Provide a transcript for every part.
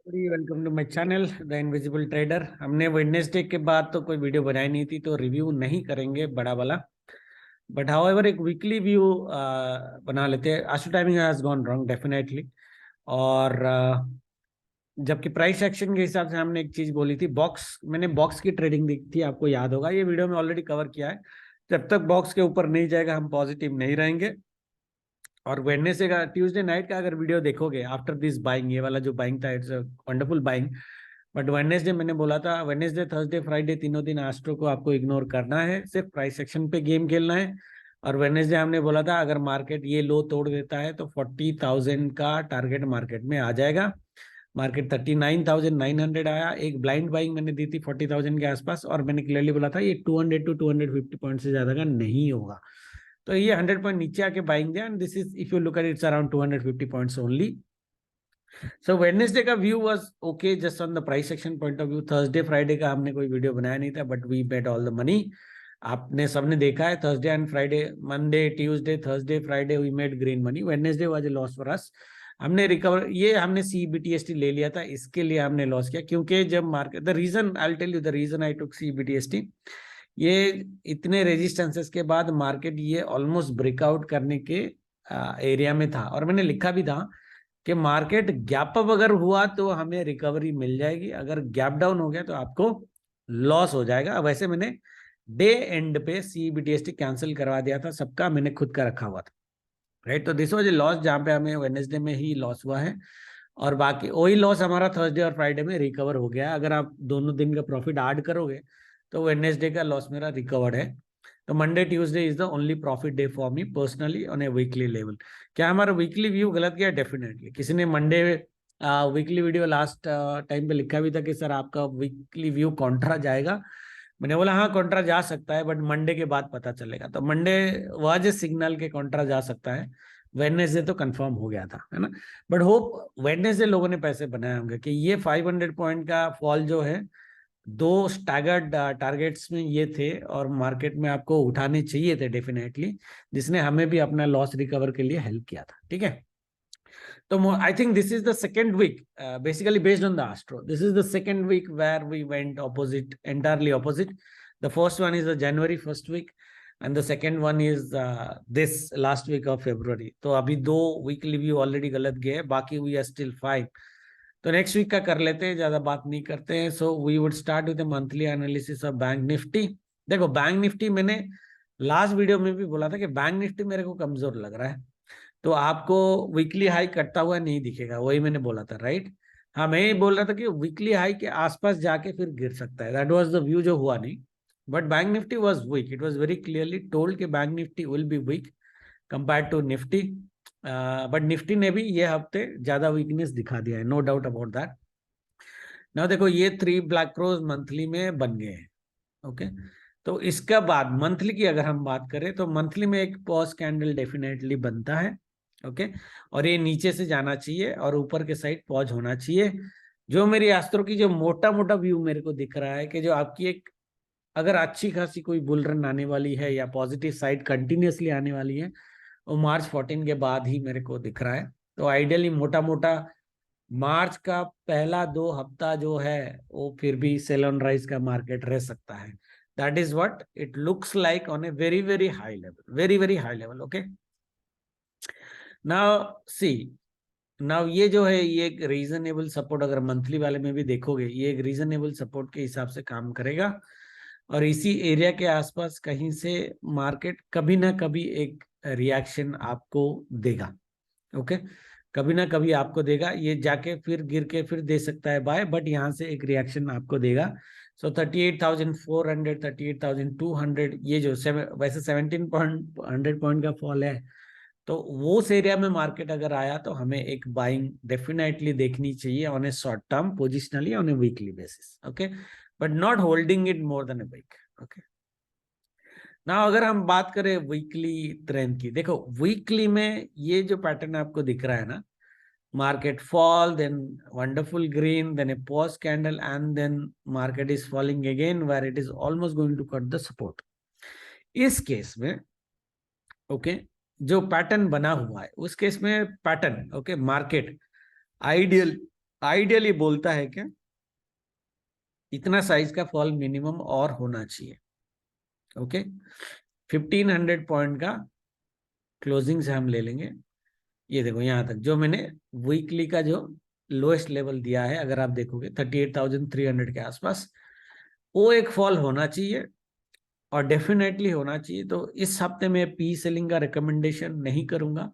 Welcome to my channel the invisible trader. हमने Wednesday के बाद तो कोई वीडियो बनाई नहीं थी, तो रिव्यू नहीं करेंगे बड़ा वाला। बट हाउएवर एक वीकली व्यू बना लेते हैं। आशु timing has gone wrong definitely. और जबकि प्राइस एक्शन के हिसाब से हमने एक चीज बोली थी, मैंने बॉक्स की ट्रेडिंग दी थी, आपको याद होगा, ये वीडियो में ऑलरेडी कवर किया है। जब तक बॉक्स के ऊपर नहीं जाएगा हम पॉजिटिव नहीं रहेंगे। और वेडनेसडे का, ट्यूसडे नाइट का अगर वीडियो देखोगे आफ्टर दिस बाइंग, ये वाला जो बाइंग था, it's a wonderful buying. But Wednesday मैंने बोला था, वेडनेसडे थर्सडे फ्राइडे तीनों दिन एस्ट्रो को आपको इग्नोर करना है, सिर्फ प्राइस सेक्शन पे गेम खेलना है। और वेडनेसडे हमने बोला था अगर मार्केट ये लो तोड़ देता है तो 40,000 का टारगेट मार्केट में आ जाएगा। मार्केट 39,900 आया। एक ब्लाइंड बाइंग मैंने दी थी 40,000 के आसपास, और मैंने क्लियरली बोला था ये 200 टू 250 पॉइंट से ज्यादा का नहीं होगा। तो ये 100 पॉइंट नीचे आके बाइंग दिया, and this is, if you look at, it's around 250 points only. So Wednesday का view was okay just on the price section point of view. Thursday Friday का हमने कोई वीडियो बनाया नहीं था, but we bet all the money. आपने सबने देखा है, Thursday and Friday, Monday Tuesday Thursday Friday we made green money. Wednesday was a loss for us. हमने रिकवर, ये हमने सीबीटीएसटी ले लिया था, इसके लिए हमने लॉस किया, क्योंकि जब market, the reason I will tell you the reason I took CBTST. ये इतने रेजिस्टेंसेस के बाद मार्केट ये ऑलमोस्ट ब्रेकआउट करने के एरिया में था, और मैंने लिखा भी था कि मार्केट गैप अप अगर हुआ तो हमें रिकवरी मिल जाएगी, अगर गैप डाउन हो गया तो आपको लॉस हो जाएगा। वैसे मैंने डे एंड पे सीबीटीएसटी कैंसिल करवा दिया था सबका, मैंने खुद का रखा हुआ था, राइट। तो दिस वाज लॉस जहां पे हमें वेडनेसडे में ही लॉस हुआ है, और बाकी वही लॉस हमारा थर्सडे और फ्राइडे में रिकवर हो गया। अगर आप दोनों दिन का प्रॉफिट ऐड करोगे तो वेडनेसडे का लॉस मेरा रिकवर्ड है। तो Monday Tuesday is the only profit day for me personally on a weekly level. क्या हमारा वीकली व्यू गलत गया? डेफिनेटली। किसी ने Monday weekly video last time पे लिखा भी था कि सर आपका वीकली व्यू कॉन्ट्रा जाएगा। मैंने बोला हाँ कॉन्ट्रा जा सकता है, बट मंडे के बाद पता चलेगा। तो मंडे वाज ए सिग्नल के कॉन्ट्रा जा सकता है। वेडनेसडे तो कंफर्म हो गया था, है ना। बट होप वेडनेसडे लोगों ने पैसे बनाए होंगे कि ये 500 पॉइंट का फॉल जो है, दो स्टैगर्ड टारगेट्स में ये थे, और मार्केट में आपको उठाने चाहिए थे डेफिनेटली, जिसने हमें भी अपना लॉस रिकवर के लिए हेल्प किया था, ठीक है। तो I think this is the second week, basically based on the Astro. This is the second week where we went opposite, entirely opposite. The first one is the January first week, and the second one is this last week of February. तो अभी दो weekly view already गलत गए, बाकी we are still fine. तो next week का कर लेते हैं, ज्यादा बात नहीं करते हैं। So we would start with monthly analysis of bank Nifty. देखो बैंक निफ्टी, मैंने लास्ट वीडियो में भी बोला था कि बैंक निफ्टी मेरे को कमजोर लग रहा है, तो आपको वीकली हाई कटता हुआ नहीं दिखेगा, वही मैंने बोला था, राइट। हाँ, मैं ही बोल रहा था कि वीकली हाई के आसपास जाके फिर गिर सकता है, दैट वाज द व्यू, जो हुआ नहीं। But Bank Nifty was weak, it was very clearly told कि Bank Nifty will be weak compare to Nifty. But Nifty ने भी ये हफ्ते ज्यादा वीकनेस दिखा दिया है, नो डाउट अबाउट दैट। ना देखो, ये 3 ब्लैक क्रोज मंथली में बन गए हैं, ओके। तो इसका बाद मंथली की अगर हम बात करें तो मंथली में एक पॉज कैंडल डेफिनेटली बनता है, ओके। और ये नीचे से जाना चाहिए और ऊपर के साइड पॉज होना चाहिए। जो मेरी अस्त्रों की जो मोटा मोटा व्यू मेरे को दिख रहा है कि जो आपकी एक, अगर अच्छी खासी कोई बुल रन आने वाली है या पॉजिटिव साइड कंटिन्यूअसली आने वाली है, वो मार्च 14 के बाद ही मेरे को दिख रहा है। तो आइडियली मोटा मोटा मार्च का पहला 2 हफ्ता जो है वो फिर भी सेल ऑन राइज का मार्केट रह सकता है। That is what it looks like on a very very high level, very very high level, okay. Now see, now ये जो है, ये एक रीजनेबल सपोर्ट, अगर मंथली वाले में भी देखोगे, ये एक रीजनेबल सपोर्ट के हिसाब से काम करेगा, और इसी एरिया के आसपास कहीं से मार्केट कभी ना कभी एक रिएक्शन आपको देगा, ओके। कभी ना कभी आपको देगा, ये जाके फिर गिर के फिर दे सकता है बाय, बट यहाँ से एक रिएक्शन आपको देगा। सो 38,400, 38,200, ये जो वैसे 17 पॉइंट का फॉल है, तो वो उस एरिया में मार्केट अगर आया तो हमें एक बाइंग डेफिनेटली देखनी चाहिए on a short term positionally on a weekly basis, okay, but not holding it more than a week, okay. ना अगर हम बात करें वीकली ट्रेंड की, देखो वीकली में ये जो पैटर्न आपको दिख रहा है ना, market fall, then wonderful green, then a pause candle, and then market is falling again where it is almost going to cut the support. इस केस में, ओके, जो पैटर्न बना हुआ है उस केस में pattern, okay, market ideal ideally बोलता है कि इतना साइज का फॉल मिनिमम और होना चाहिए। ओके, 1500 पॉइंट का क्लोजिंग से हम ले लेंगे। ये देखो यहां तक जो मैंने वीकली का जो लोएस्ट लेवल दिया है, अगर आप देखोगे 38,300 के आसपास, वो एक फॉल होना चाहिए और डेफिनेटली होना चाहिए। तो इस हफ्ते में पी सेलिंग का रिकमेंडेशन नहीं करूंगा।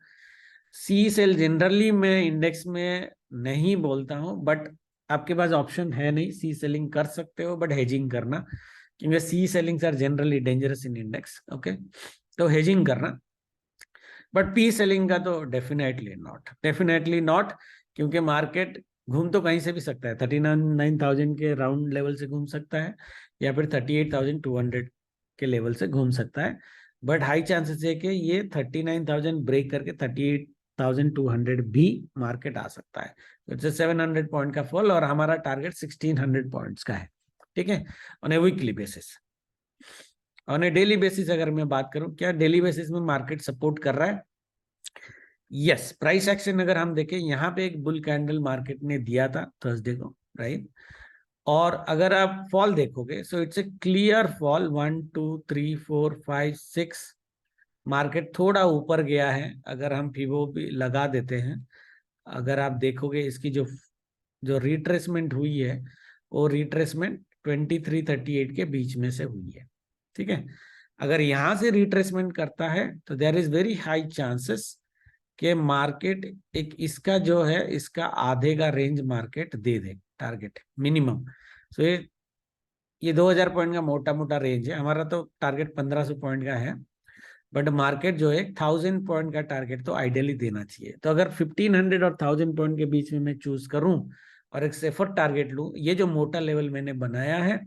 सी सेल जनरली मैं इंडेक्स में नहीं बोलता हूं, बट आपके पास ऑप्शन है नहीं, सी सेलिंग कर सकते हो बट हेजिंग करना, क्योंकि C sellings are generally dangerous in index. Okay, तो हेजिंग करना, बट पी सेलिंग का तो डेफिनेटली नॉट, डेफिनेटली नॉट, क्योंकि मार्केट घूम तो कहीं से भी सकता है। 39,000 के राउंड लेवल से घूम सकता है, या फिर 38,200 के लेवल से घूम सकता है, बट हाई चांसेस है कि ये 39,000 ब्रेक करके 38,200 भी मार्केट आ सकता है। तो 700 पॉइंट का फॉल, और हमारा टारगेट 1600 पॉइंट्स का है। ठीक है, on a weekly basis. On A daily basis अगर मैं बात करूं, क्या डेली बेसिस में मार्केट सपोर्ट कर रहा है? यस, प्राइस एक्शन अगर हम देखें, यहाँ पे एक बुल कैंडल मार्केट ने दिया था थर्सडे को, राइट? और अगर आप फॉल देखोगे, so it's a clear fall, 1 2 3 4 5 6, market थोड़ा ऊपर गया है। अगर हम फिबो भी लगा देते हैं, अगर आप देखोगे इसकी जो जो रिट्रेसमेंट हुई है, वो रिट्रेसमेंट 2338 के बीच में से हुई है। ठीक है, अगर यहां से रिट्रेसमेंट करता है तो there is very high chances कि मार्केट एक इसका जो है इसका आधे का रेंज मार्केट दे दे, टारगेट मिनिमम। सो ये 2000 पॉइंट का मोटा मोटा रेंज है, हमारा तो टारगेट 1500 पॉइंट का है, बट मार्केट जो है 1000 पॉइंट का टारगेट तो आइडियली देना चाहिए। तो अगर 1500 और 1000 पॉइंट के बीच में मैं चूज करूं और एक सेफर टारगेट लूं, ये जो मोटा लेवल मैंने बनाया है,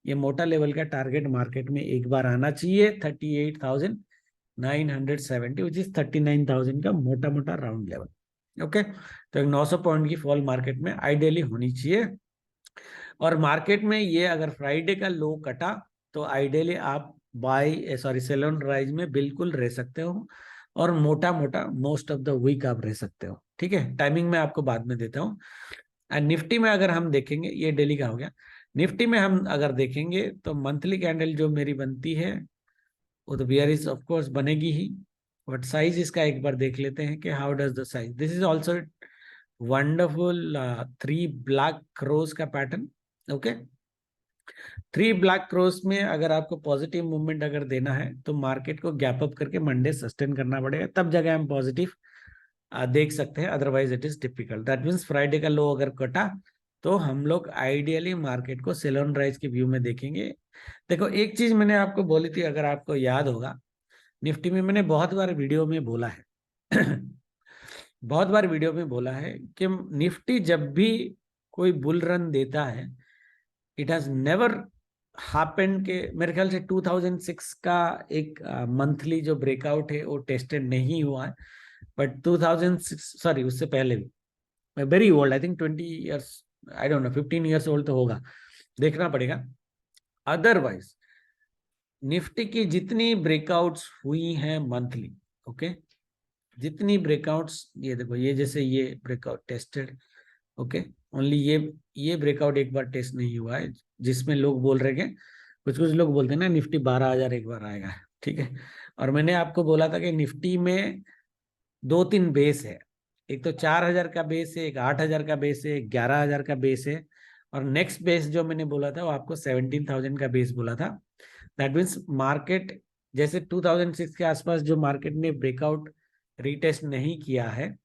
ये मोटा लेवल का टारगेट मार्केट में एक बार आना चाहिए 38,970, विच इज 39,000 का मोटा मोटा राउंड लेवल। ओके, तो एक 900 पॉइंट की फॉल मार्केट में आइडियली होनी चाहिए। और मार्केट में ये अगर फ्राइडे का लो कटा, तो आइडियली आप buy sorry sell on rise में बिल्कुल रह सकते हो, और मोटा मोटा मोस्ट ऑफ द वीक आप रह सकते हो। ठीक है, टाइमिंग में आपको बाद में देता हूँ। एंड निफ्टी में अगर हम देखेंगे, ये डेली का हो गया, निफ्टी में हम अगर देखेंगे तो मंथली कैंडल जो मेरी बनती है, वो तो बियरिश ऑफ कोर्स बनेगी ही, बट साइज इसका एक बार देख लेते हैं कि how does the size. This is also wonderful 3 black cross का पैटर्न। ओके, 3 ब्लैक क्रोस में अगर आपको पॉजिटिव मूवमेंट अगर देना है, तो मार्केट को गैप अप करके मंडे सस्टेन करना पड़ेगा, तब जगह हम पॉजिटिव देख सकते हैं, otherwise it is typical. That means Friday का लो अगर कटा, तो हम लोग आइडियली मार्केट को सेल ऑन राइज के व्यू में देखेंगे। देखो, एक चीज मैंने आपको बोली थी, अगर आपको याद होगा, निफ्टी में मैंने बहुत बार वीडियो में बोला है बहुत बार वीडियो में बोला है कि निफ्टी जब भी कोई बुल रन देता है, इट हैज नेवर हैपेंड के, मेरे ख्याल से 2006 का एक मंथली जो ब्रेकआउट है वो टेस्टेड नहीं हुआ है, बट 2006 सॉरी उससे पहले भी very old, I think 20 years, I don't know 15 years old तो होगा, देखना पड़ेगा। अदरवाइज निफ्टी की जितनी ब्रेकआउट्स हुई हैं मंथली, ओके, जितनी ब्रेकआउट्स, ये देखो, ये जैसे ये ब्रेकआउट टेस्टेड, ओके, ओनली ये ब्रेकआउट एक बार टेस्ट नहीं हुआ है, जिसमें लोग बोल रहे हैं, कुछ कुछ लोग बोलते हैं ना निफ्टी 12,000 एक बार आएगा। ठीक है, और मैंने आपको बोला था कि निफ्टी में 2 3 बेस है, एक तो 4,000 का बेस है, एक 8,000 का बेस है, एक 11,000 का बेस है, और नेक्स्ट बेस जो मैंने बोला था वो आपको 17,000 का बेस बोला था। दैट मीन्स मार्केट जैसे 2006 के आसपास जो मार्केट ने ब्रेकआउट रीटेस्ट नहीं किया है,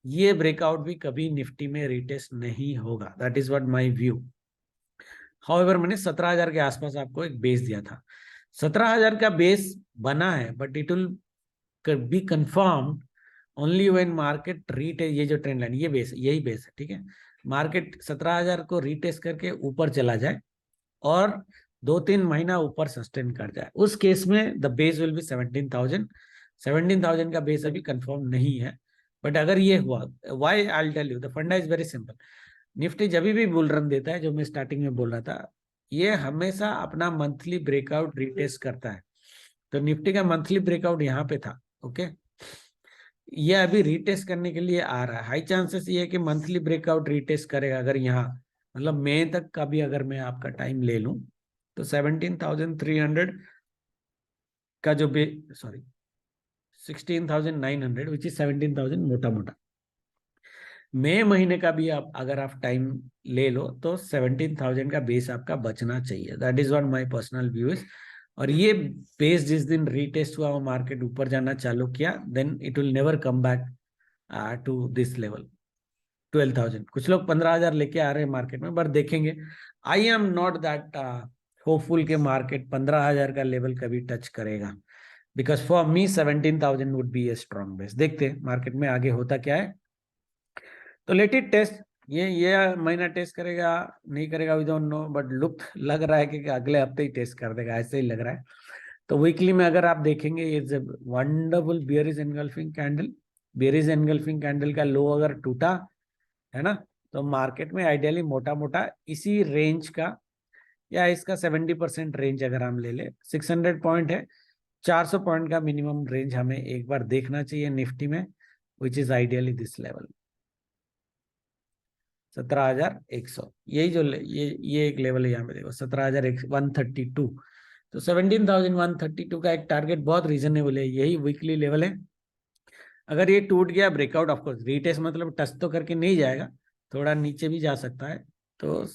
ये ब्रेकआउट भी कभी निफ्टी में रीटेस्ट नहीं होगा। That is what my view. However मैंने 17,000 के आसपास आपको एक बेस दिया था, 17,000 का बेस बना है, but it will be confirm only when market retest, ये जो ट्रेंड लाइन, ये बेस, यही बेस है। ठीक है, मार्केट 17,000 को रीटेस्ट करके ऊपर चला जाए और 2 3 महीना ऊपर सस्टेन कर जाए, उस केस में द बेस विल बी 17,000। 17,000 का बेस अभी कंफर्म नहीं है, बट अगर ये हुआ, why, I will tell you, the funda is very simple. Nifty जब भी बुल रन देता है, जो मैं स्टार्टिंग में बोल रहा था, ये हमेशा अपना मंथली ब्रेकआउट रिटेस्ट करता है। तो निफ्टी का मंथली ब्रेकआउट यहाँ पे था, ओके, ये अभी रीटेस्ट करने के लिए आ रहा है, हाई चांसेस ये है कि मंथली ब्रेकआउट रीटेस्ट करेगा। अगर यहाँ मतलब मई तक का भी अगर मैं आपका टाइम ले लूं तो 17,300 का जो बे सॉरी 16,900 विच इज 17,000 मोटा मोटा। मई महीने का भी आप अगर आप टाइम ले लो तो 17,000 का बेस आपका बचना चाहिए। That is what my personal view is. और ये बेस जिस दिन रीटेस्ट हुआ, वो मार्केट ऊपर जाना चालू किया, then it will never come back to this level 12,000। कुछ लोग 15,000 लेके आ रहे हैं मार्केट में, बट देखेंगे। I am not that hopeful के मार्केट 15,000 का लेवल कभी टच करेगा, because for me 17,000 would be a strong base. देखते हैं मार्केट में आगे होता क्या है। तो लेट इट टेस्ट। ये महीना टेस्ट करेगा नहीं करेगा we don't know, but look लग रहा है कि अगले हफ्ते ही टेस्ट कर देगा, ऐसे ही लग रहा है। तो वीकली में अगर आप देखेंगे, is wonderful bearish engulfing candle. Bearish engulfing candle का लो अगर टूटा है ना, तो मार्केट में आइडियली मोटा मोटा इसी रेंज का या इसका 70% रेंज अगर हम ले ले, 600 पॉइंट है, 400 पॉइंट का मिनिमम रेंज हमें एक बार देखना चाहिए निफ्टी में, which is ideally this level 17,100। यही जो ये एक लेवल है, यहाँ पे देखो 17,132। तो 17,132 का एक टारगेट बहुत रीजनेबल है, यही वीकली लेवल है। अगर ये टूट गया, ब्रेकआउट ऑफकोर्स रीटेस्ट मतलब टच तो करके नहीं जाएगा, थोड़ा नीचे भी जा सकता है, तो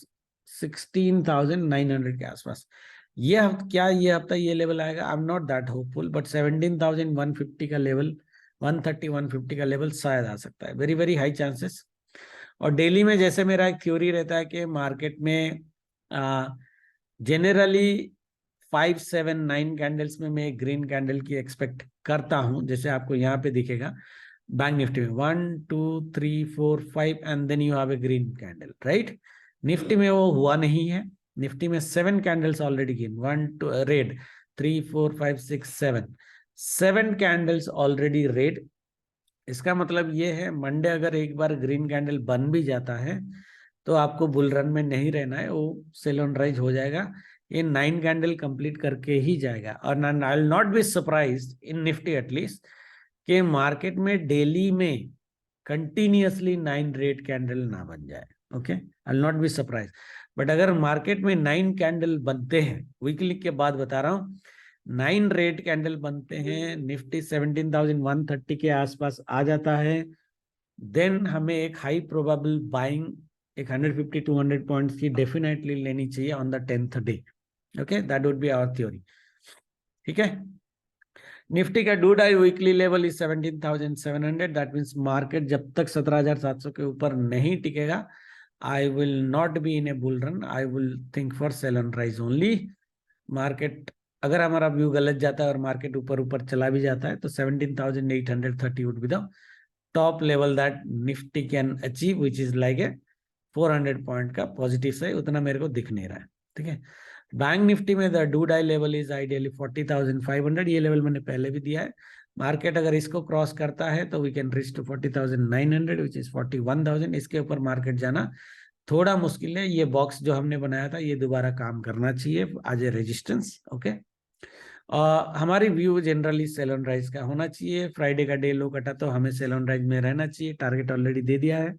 16,900 के आसपास ये क्या ये हफ्ता ये लेवल आएगा। I am not that hopeful, but 17,150 का लेवल, 130 150 का लेवल शायद आ सकता है, वेरी वेरी हाई चांसेस। और डेली में जैसे मेरा एक थ्योरी रहता है कि मार्केट में जनरली 5 7 9 कैंडल्स में मैं एक ग्रीन कैंडल की एक्सपेक्ट करता हूं, जैसे आपको यहाँ पे दिखेगा बैंक निफ्टी में 1 2 3 4 5 and then you have a green candle, right. Nifty में वो हुआ नहीं है। निफ्टी में 7 candles already green, 1 2 red, 3 4 5 6 7, 7 candles already red. इसका मतलब ये है मंडे अगर एक बार ग्रीन कैंडल बन भी जाता है तो आपको बुल रन में नहीं रहना है, वो सेल ऑन राइज हो जाएगा। ये 9 कैंडल कंप्लीट करके ही जाएगा। और आई will not be surprised in Nifty at least कि मार्केट में डेली में कंटिन्यूअसली 9 रेड कैंडल ना बन जाए। Okay, I will not be surprise. But अगर मार्केट में 9 कैंडल बनते हैं, वीकली के बाद बता रहा हूँ, 9 रेड कैंडल बनते हैं, निफ्टी 17,130 के आसपास आ जाता है, देन हमें एक हाई प्रोबेबल बाइंग एक 150 200 पॉइंट्स की डेफिनेटली लेनी चाहिए on the 10th day. Okay, that would be our theory. ठीक है। निफ्टी का do die weekly level is 17,700। That means market जब तक 17,700 के ऊपर नहीं टिकेगा, I will not be in a bull run, I will think for sell on rise only. Market अगर हमारा व्यू गलत जाता है और मार्केट ऊपर ऊपर चला भी जाता है तो 17,830 would be the top level that Nifty can achieve, which is like a 400 point का पॉजिटिव से, उतना मेरे को दिख नहीं रहा है। ठीक है। बैंक निफ्टी में the do die level is ideally 40,500। ये लेवल मैंने पहले भी दिया है। मार्केट अगर इसको क्रॉस करता है तो we can reach to 40,900 which is 41,000। इसके ऊपर मार्केट जाना थोड़ा मुश्किल है। ये बॉक्स जो हमने बनाया था ये दोबारा काम करना चाहिए एज ए रेजिस्टेंस। ओके, हमारी view generally sell on rise का होना चाहिए। फ्राइडे का डे लो कटा तो हमें सेल ऑन राइज में रहना चाहिए, टारगेट ऑलरेडी दे दिया है।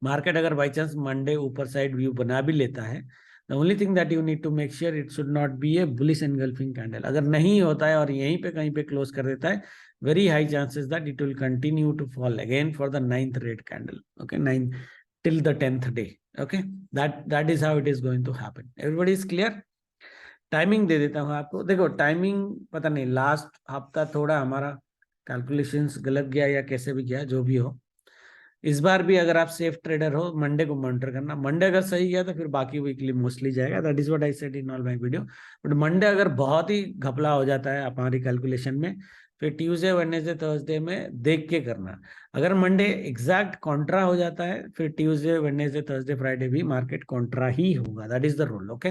मार्केट अगर बाई चांस मंडे ऊपर साइड व्यू बना भी लेता है, the only thing that you need to make sure it should not be a bullish engulfing candle. अगर नहीं होता है और यहीं पे कहीं पे क्लोज कर देता है, very high chances that it will continue to fall again for the 9th red candle. Okay, 9 till the 10th day. Okay, that is how it is going to happen. Everybody is clear? Timing दे देता हूँ आपको। देखो timing पता नहीं last हफ्ता थोड़ा हमारा कैलकुलेशंस गलत गया या कैसे भी गया, जो भी हो, इस बार भी अगर आप सेफ ट्रेडर हो मंडे को मॉनिटर करना। मंडे अगर सही गया तो फिर बाकी वीकली मोस्टली जाएगा। That is what I said in all my video. But Monday अगर बहुत ही घपला हो जाता है हमारी कैलकुलेशन में, फिर ट्यूसडे वेडनेसडे थर्सडे में देख के करना। अगर मंडे एग्जैक्ट कॉन्ट्रा हो जाता है, फिर ट्यूसडे वेडनेसडे थर्सडे फ्राइडे भी मार्केट कॉन्ट्रा ही होगा। That is the rule. Okay,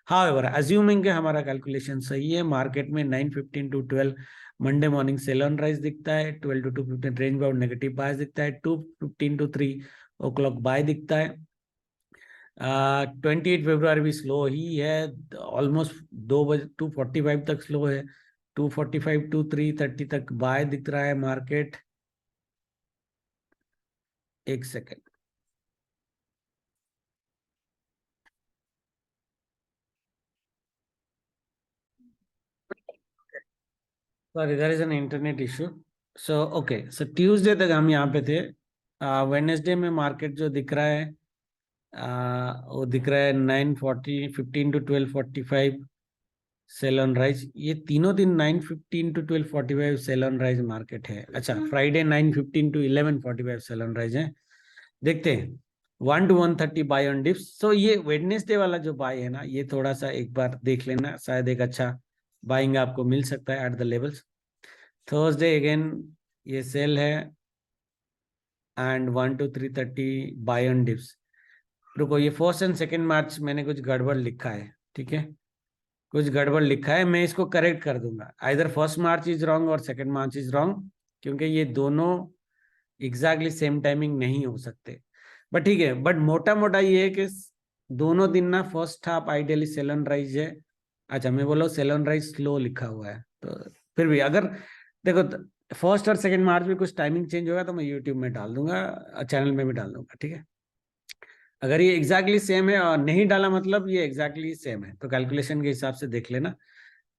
however assuming के हमारा कैलकुलेशन सही है, मार्केट में 9:15 to 12 Monday morning sell on rise दिखता है, 12 to 2:15 range bound negative bias दिखता है, 2:15 to 3 o'clock बाय दिखता है। 28 फरवरी भी स्लो ही है, ऑलमोस्ट 2 बजे 2:45 तक स्लो है। 245 टू 330 तक बाय दिख रहा है मार्केट। एक second, sorry there is an internet issue. So okay, so Tuesday तक हम यहाँ पे थे। वेडनेसडे में मार्केट जो दिख रहा है वो दिख रहा है 9:15 to 12:45 सेल ऑन राइज। ये तीनों दिन 9:15 to 12:45 sell on rise market है। अच्छा, Friday 9:15 to 11:45 sell on rise है। देखते हैं 1 to 130 buy on dips. So ये वेडनेसडे वाला जो बाय है ना, ये थोड़ा सा एक बार देख लेना, शायद एक अच्छा बाइंग आपको मिल सकता है at the levels. Thursday again ये सेल है and 1 to 330 buy on dips. रुको, ये फर्स्ट एंड सेकेंड मार्च मैंने कुछ गड़बड़ लिखा है, ठीक है, कुछ गड़बड़ लिखा है, मैं इसको करेक्ट कर दूंगा। Either first March is wrong और सेकेंड मार्च इज रॉन्ग, क्योंकि ये दोनों एग्जैक्टली सेम टाइमिंग नहीं हो सकते। बट ठीक है, बट मोटा मोटा ये है कि दोनों दिन ना first half ideally Selan rise है। अच्छा, मैं बोला सेलन राइज स्लो लिखा हुआ है, तो फिर भी अगर देखो फर्स्ट और सेकेंड मार्च में कुछ टाइमिंग चेंज होगा तो मैं यूट्यूब में डाल दूंगा, चैनल में भी डाल दूंगा, ठीक है। अगर ये एग्जैक्टली सेम है और नहीं डाला मतलब ये एग्जैक्टली सेम है, तो कैलकुलेशन के हिसाब से देख लेना।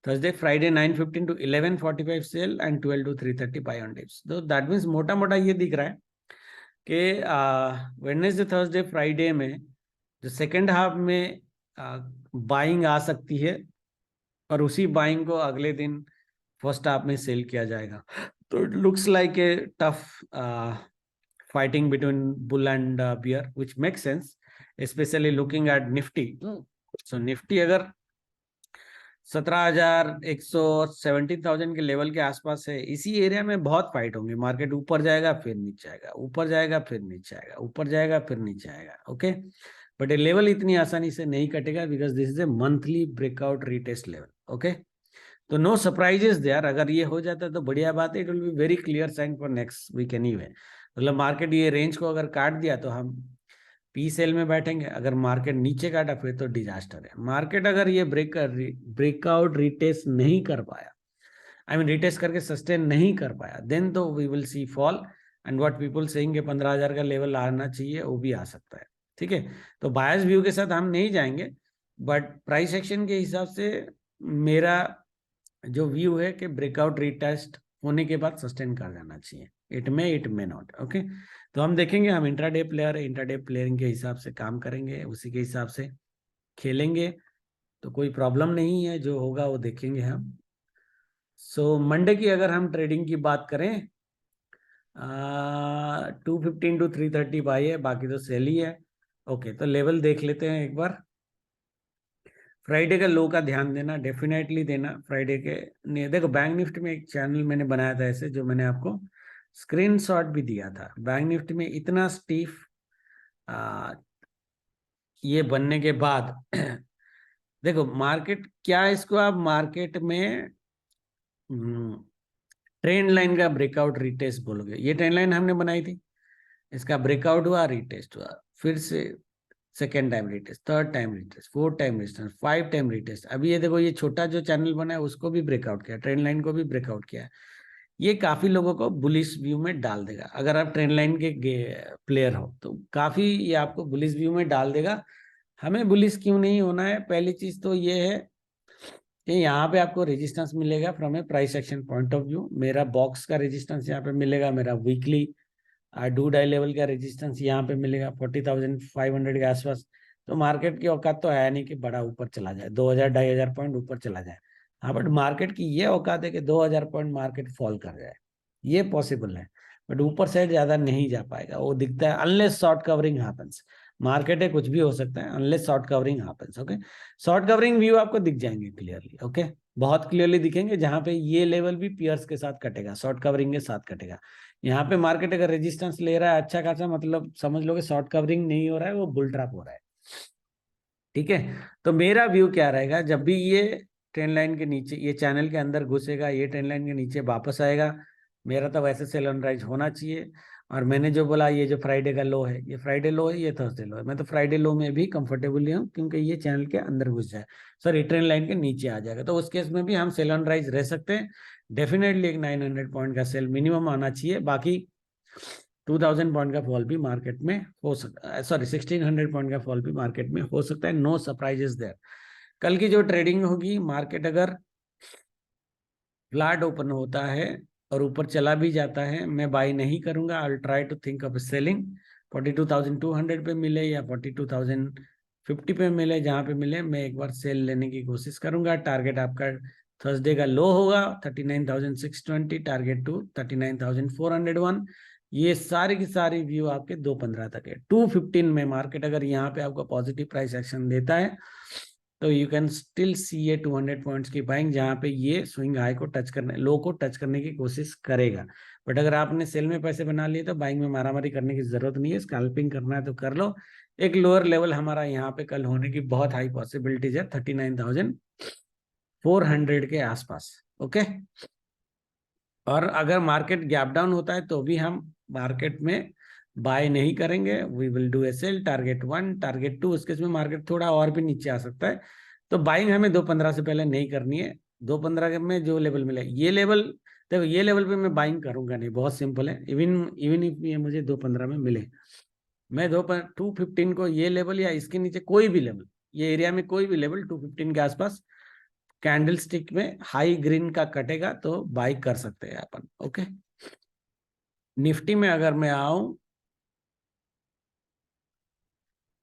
Thursday Friday 9:15 to 11:45 sell and 12 to 330 buy on dips. तो दैट मीन्स मोटा मोटा ये दिख रहा है कि वेडनेसडे थर्सडे फ्राइडे में जो सेकेंड हाफ में बाइंग आ सकती है और उसी बाइंग को अगले दिन फर्स्ट हाफ में सेल किया जाएगा। तो it looks like a tough fighting between bull and bear, which makes sense, especially looking at Nifty. So Nifty अगर 17,100 17,000 के लेवल के आसपास है, इसी एरिया में बहुत फाइट होंगे। मार्केट ऊपर जाएगा फिर नीचे आएगा, ऊपर जाएगा फिर नीचे आएगा, ऊपर जाएगा फिर नीचे आएगा, ओके। बट ये लेवल इतनी आसानी से नहीं कटेगा because this is a monthly breakout retest level, okay. तो नो सरप्राइजेस देयर, अगर ये हो जाता है तो बढ़िया बात है, it will be very clear sign for next week anyway. मतलब मार्केट ये रेंज को अगर काट दिया तो हम पी सेल में बैठेंगे, अगर मार्केट नीचे काटा फिर तो डिजास्टर है। मार्केट अगर ये ब्रेकआउट रिटेस्ट नहीं कर पाया, आई मीन रिटेस्ट करके सस्टेन नहीं कर पाया, देन तो we will see fall and what people saying 15,000 का लेवल आना चाहिए, वो भी आ सकता है, ठीक है। तो बायस व्यू के साथ हम नहीं जाएंगे, बट प्राइस एक्शन के हिसाब से मेरा जो व्यू है कि ब्रेकआउट रिटेस्ट होने के बाद सस्टेन कर जाना चाहिए। It may not, okay. तो हम देखेंगे, हम इंट्राडे प्लेयर है, इंट्राडे प्लेयरिंग के हिसाब से काम करेंगे, उसी के हिसाब से खेलेंगे, तो कोई प्रॉब्लम नहीं है, जो होगा वो देखेंगे हम। सो मंडे की अगर हम ट्रेडिंग की बात करें, 215 to 330 बाई है, बाकी तो सेल ही है, ओके। तो लेवल देख लेते हैं एक बार। फ्राइडे का लो का ध्यान देना, डेफिनेटली देना फ्राइडे के। नहीं देखो, बैंक निफ्टी में एक चैनल मैंने बनाया था ऐसे, जो मैंने आपको स्क्रीनशॉट भी दिया था। बैंक निफ्टी में इतना स्टीफ ये बनने के बाद देखो मार्केट क्या, इसको आप मार्केट में ट्रेंड लाइन का ब्रेकआउट रिटेस्ट बोलोगे। ये ट्रेंड लाइन हमने बनाई थी, इसका ब्रेकआउट हुआ, रिटेस्ट हुआ, फिर से second time retest, third time retest, fourth time retest, 5 time retest. अभी ये देखो, ये छोटा जो चैनल बना है उसको भी ब्रेकआउट किया, ट्रेंड लाइन को भी ब्रेकआउट किया। ये काफी लोगों को बुलिश व्यू में डाल देगा। अगर आप ट्रेंड लाइन के प्लेयर हो तो काफी ये आपको बुलिश व्यू में डाल देगा। हमें बुलिश क्यों नहीं होना है, पहली चीज तो ये है कि यहाँ पे आपको रेजिस्टेंस मिलेगा from A price action point of view. मेरा बॉक्स का रेजिस्टेंस यहाँ पे मिलेगा, मेरा वीकली डू डाई लेवल का रेजिस्टेंस यहाँ पे मिलेगा 40,500 के आसपास। तो मार्केट की औकात तो है नहीं कि बड़ा ऊपर चला जाए, 2,000 2,500 पॉइंट ऊपर चला जाए। हाँ, बट मार्केट की ये औकात है कि 2,000 पॉइंट मार्केट फॉल कर जाए, ये पॉसिबल है। बट ऊपर से ज्यादा नहीं जा पाएगा, वो दिखता है, unless short covering happens. Market है, कुछ भी हो सकता है, unless short covering happens, okay. Short covering view आपको दिख जाएंगे क्लियरली, ओके, बहुत क्लियरली दिखेंगे, जहां पे ये लेवल भी पियर्स के साथ कटेगा, शॉर्ट कवरिंग के साथ कटेगा। यहाँ पे मार्केट अगर रेजिस्टेंस ले रहा है अच्छा खासा, मतलब समझ लो कि शॉर्ट कवरिंग नहीं हो रहा है, वो बुल ट्रैप हो रहा है, ठीक है। तो मेरा व्यू क्या रहेगा, जब भी ये ट्रेंड लाइन के नीचे, ये चैनल के अंदर घुसेगा, ये ट्रेंड लाइन के नीचे वापस आएगा, मेरा तो वैसे सेल ऑन राइज होना चाहिए। और मैंने जो बोला ये जो फ्राइडे का लो है, ये फ्राइडे लो है, ये थर्सडे लो है, मैं तो फ्राइडे लो में भी कंफर्टेबली हूँ क्योंकि ये चैनल के अंदर घुस जाए, सॉरी ट्रेंड लाइन के नीचे आ जाएगा, तो उस केस में भी हम सेल ऑन राइज रह सकते हैं। डेफिनेटली एक 900 पॉइंट का सेल मिनिमम आना चाहिए, बाकी 2000 पॉइंट का फॉल भी मार्केट में हो सकता है, सॉरी 1600 पॉइंट का फॉल भी मार्केट में हो सकता है। No surprises there. कल की जो ट्रेडिंग होगी, मार्केट अगर फ्लैट ओपन होता है और ऊपर चला भी जाता है, मैं बाई नहीं करूंगा। I will try to think of selling 42,200 पे मिले या 42,050 पे मिले, जहां पे मिले मैं एक बार सेल लेने की कोशिश करूंगा। टारगेट आपका थर्सडे का लो होगा 39,620, टारगेट टू 39,401। ये सारी की सारी व्यू आपके 2:15 तक है। 2:15 में मार्केट अगर यहाँ पे आपको पॉजिटिव प्राइस एक्शन देता है तो यू कैन स्टिल सी ये 200 पॉइंट्स की बाइंग, जहां पे ये स्विंग हाई को टच करने, लो को टच करने की कोशिश करेगा। बट अगर आपने सेल में पैसे बना लिए तो बाइंग में मारामारी करने की जरूरत नहीं है, स्कैल्पिंग करना है तो कर लो। एक लोअर लेवल हमारा यहाँ पे कल होने की बहुत हाई पॉसिबिलिटीज है 39,400 के आसपास। ओके, और अगर मार्केट गैप डाउन होता है तो भी हम मार्केट में बाय नहीं करेंगे। We will do a sell target 1, target 2। उसके में मार्केट थोड़ा और भी नीचे आ सकता है, तो बाइंग हमें 2:15 से पहले नहीं करनी है। 2:15 में जो लेवल मिले, ये लेवल देखो, ये लेवल पे मैं बाइंग करूंगा नहीं, बहुत सिंपल है। इवन इवन इफ ये मुझे 2:15 में मिले, मैं 2:15 को ये लेवल या इसके नीचे कोई भी लेवल, ये एरिया में कोई भी लेवल 2:15 के आसपास कैंडल स्टिक में हाई ग्रीन का कटेगा तो बाई कर सकते हैं अपन। ओके, निफ्टी में अगर मैं आऊं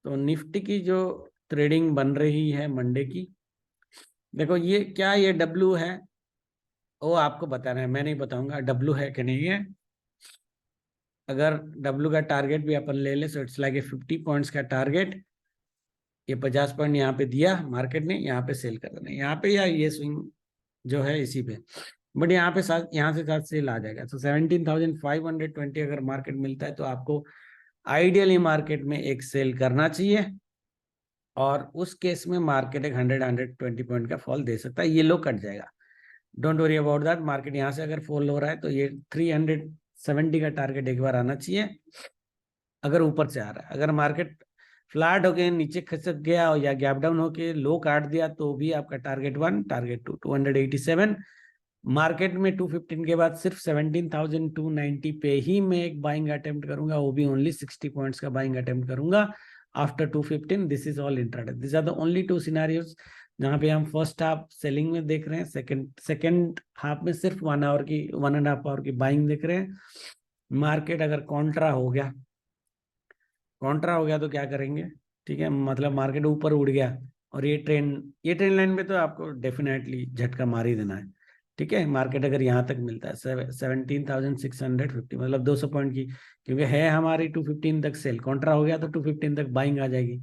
तो निफ्टी की जो ट्रेडिंग बन रही है मंडे की, देखो ये क्या, ये डब्ल्यू है, वो आपको बताना है, मैं नहीं बताऊंगा डब्ल्यू है कि नहीं है। अगर डब्ल्यू का टारगेट भी अपन ले ले तो इट्स लाइक ए 50 पॉइंट्स का टारगेट। ये 50 पॉइंट यहाँ पे दिया मार्केट ने, यहाँ पे सेल कर देना यहाँ पे, या ये स्विंग जो है इसी पे, बट यहाँ पे साथ, यहाँ से साथ सेल आ जाएगा। तो 17,520 अगर मार्केट मिलता है तो आपको आइडियली मार्केट में एक सेल करना चाहिए, और उस केस में मार्केट एक 100-120 पॉइंट का फॉल दे सकता है, ये लो कट जाएगा। Don't worry about that. Market यहाँ से अगर फॉल हो रहा है तो ये 370 का टारगेट एक बार आना चाहिए अगर ऊपर से आ रहा है। अगर मार्केट फ्लैट होके नीचे खसक गया या गैप डाउन होके लो काट दिया तो भी आपका टारगेट 1, टारगेट 2 287। मार्केट में 215 के बाद सिर्फ 17,290 पे ही मैं एक बाइंग अटेम्प्ट करूंगा, वो भी ओनली 60 पॉइंट्स का बाइंग अटेम्प्ट करूंगा after 215। This is all intraday, this are the only 2 scenarios जहां पे हम फर्स्ट हाफ सेलिंग में देख रहे हैं, सेकंड हाफ में सिर्फ 1 आवर की 1.5 आवर की बाइंग देख रहे हैं। मार्केट अगर कॉन्ट्रा हो गया, कॉन्ट्रा हो गया तो क्या करेंगे, ठीक है, मतलब मार्केट ऊपर उड़ गया और ये ट्रेंड लाइन में तो आपको डेफिनेटली झटका मार ही देना है। ठीक है, मार्केट अगर यहाँ तक मिलता है 17,650, मतलब 200 पॉइंट की, क्योंकि है हमारी 215 तक सेल, कॉन्ट्रा हो गया तो 215 तक बाइंग आ जाएगी।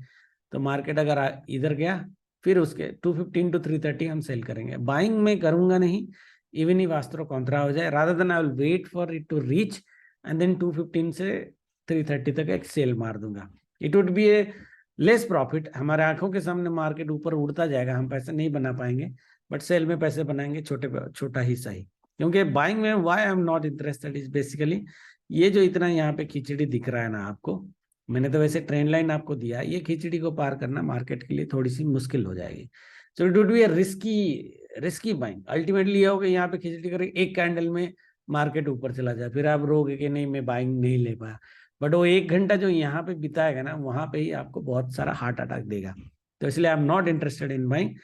तो मार्केट अगर इधर गया फिर उसके 215 to 330 हम सेल करेंगे। बाइंग में करूंगा नहीं, इवन ही वास्त्रो कॉन्ट्रा हो जाए, rather than I will wait for it to reach and then 215 से 330 तक एक सेल मार दूंगा। It would be a less profit, हमारे आंखों के सामने मार्केट ऊपर उड़ता जाएगा, हम पैसे नहीं बना पाएंगे, बट सेल में पैसे बनाएंगे छोटा ही सही। क्योंकि बाइंग में why I am not interested is basically ये जो इतना यहाँ पे खिचड़ी दिख रहा है ना आपको, मैंने तो वैसे ट्रेंड लाइन आपको दिया, ये खिचड़ी को पार करना मार्केट के लिए थोड़ी सी मुश्किल हो जाएगी। So it would be A risky buying. Ultimately ये होगा यहाँ पे खिचड़ी करें, एक कैंडल में मार्केट ऊपर चला जाए, फिर आप रोगे कि नहीं मैं बाइंग नहीं ले पाया, बट वो 1 घंटा जो यहाँ पे बिताएगा ना, वहां पे ही आपको बहुत सारा हार्ट अटैक देगा। तो इसलिए I am not interested in buying.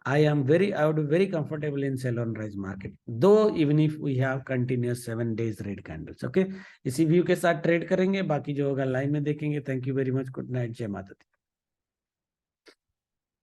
I would be very comfortable in sell on rise market, though even if we have continuous 7 days red candles. Okay, इसी व्यू के साथ ट्रेड करेंगे, बाकी जो होगा लाइन में देखेंगे। Thank you very much, good night, जय माता दी।